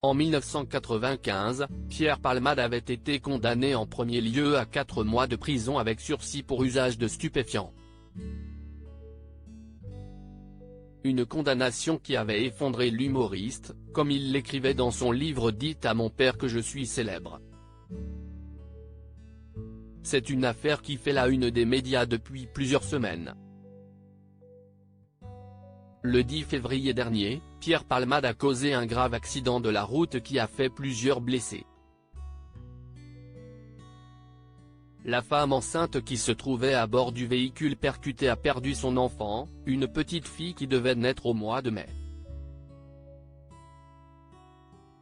En 1995, Pierre Palmade avait été condamné en premier lieu à 4 mois de prison avec sursis pour usage de stupéfiants. Une condamnation qui avait effondré l'humoriste, comme il l'écrivait dans son livre « Dites à mon père que je suis célèbre ». C'est une affaire qui fait la une des médias depuis plusieurs semaines. Le 10 février dernier, Pierre Palmade a causé un grave accident de la route qui a fait plusieurs blessés. La femme enceinte qui se trouvait à bord du véhicule percuté a perdu son enfant, une petite fille qui devait naître au mois de mai.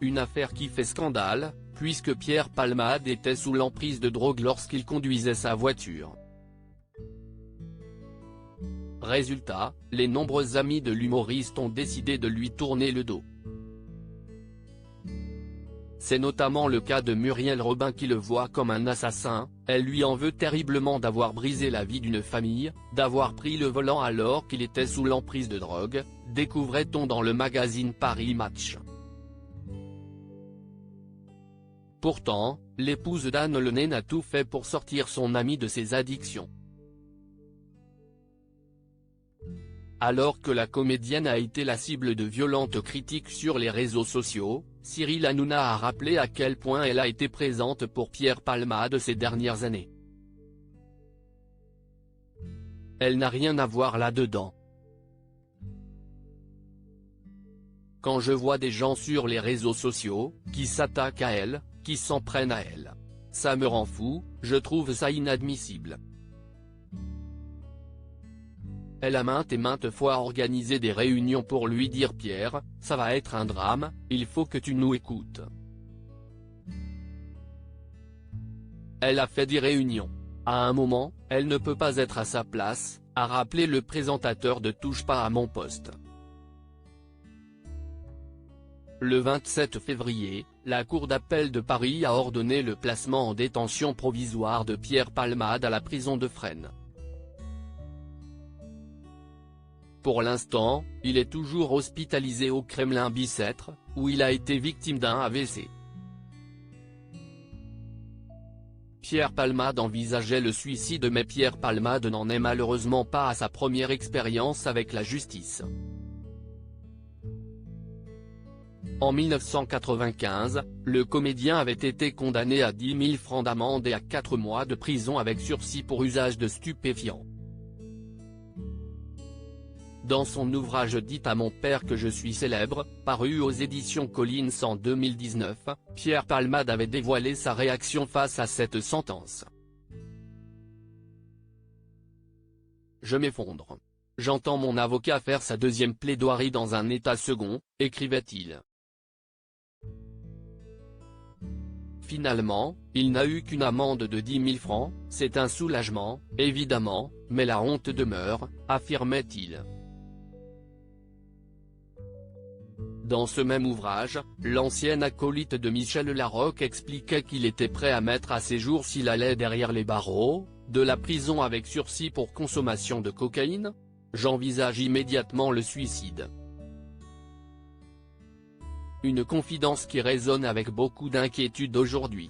Une affaire qui fait scandale, puisque Pierre Palmade était sous l'emprise de drogue lorsqu'il conduisait sa voiture. Résultat, les nombreux amis de l'humoriste ont décidé de lui tourner le dos. C'est notamment le cas de Muriel Robin qui le voit comme un assassin, elle lui en veut terriblement d'avoir brisé la vie d'une famille, d'avoir pris le volant alors qu'il était sous l'emprise de drogue, découvrait-on dans le magazine Paris Match. Pourtant, l'épouse d'Anne Le Naine a tout fait pour sortir son ami de ses addictions. Alors que la comédienne a été la cible de violentes critiques sur les réseaux sociaux, Cyril Hanouna a rappelé à quel point elle a été présente pour Pierre Palmade ces dernières années. Elle n'a rien à voir là-dedans. Quand je vois des gens sur les réseaux sociaux, qui s'attaquent à elle, qui s'en prennent à elle, ça me rend fou, je trouve ça inadmissible. Elle a maintes et maintes fois organisé des réunions pour lui dire « Pierre, ça va être un drame, il faut que tu nous écoutes ». Elle a fait des réunions. À un moment, elle ne peut pas être à sa place, a rappelé le présentateur de Touche pas à mon poste. Le 27 février, la Cour d'appel de Paris a ordonné le placement en détention provisoire de Pierre Palmade à la prison de Fresnes. Pour l'instant, il est toujours hospitalisé au Kremlin-Bicêtre, où il a été victime d'un AVC. Pierre Palmade envisageait le suicide mais Pierre Palmade n'en est malheureusement pas à sa première expérience avec la justice. En 1995, le comédien avait été condamné à 10 000 francs d'amende et à 4 mois de prison avec sursis pour usage de stupéfiants. Dans son ouvrage « Dites à mon père que je suis célèbre », paru aux éditions Collins en 2019, Pierre Palmade avait dévoilé sa réaction face à cette sentence. « Je m'effondre. J'entends mon avocat faire sa deuxième plaidoirie dans un état second », écrivait-il. Finalement, il n'a eu qu'une amende de 10 000 francs, c'est un soulagement, évidemment, mais la honte demeure, affirmait-il. Dans ce même ouvrage, l'ancien acolyte de Michel Larocque expliquait qu'il était prêt à mettre à ses jours s'il allait derrière les barreaux, de la prison avec sursis pour consommation de cocaïne. J'envisage immédiatement le suicide. Une confidence qui résonne avec beaucoup d'inquiétude aujourd'hui.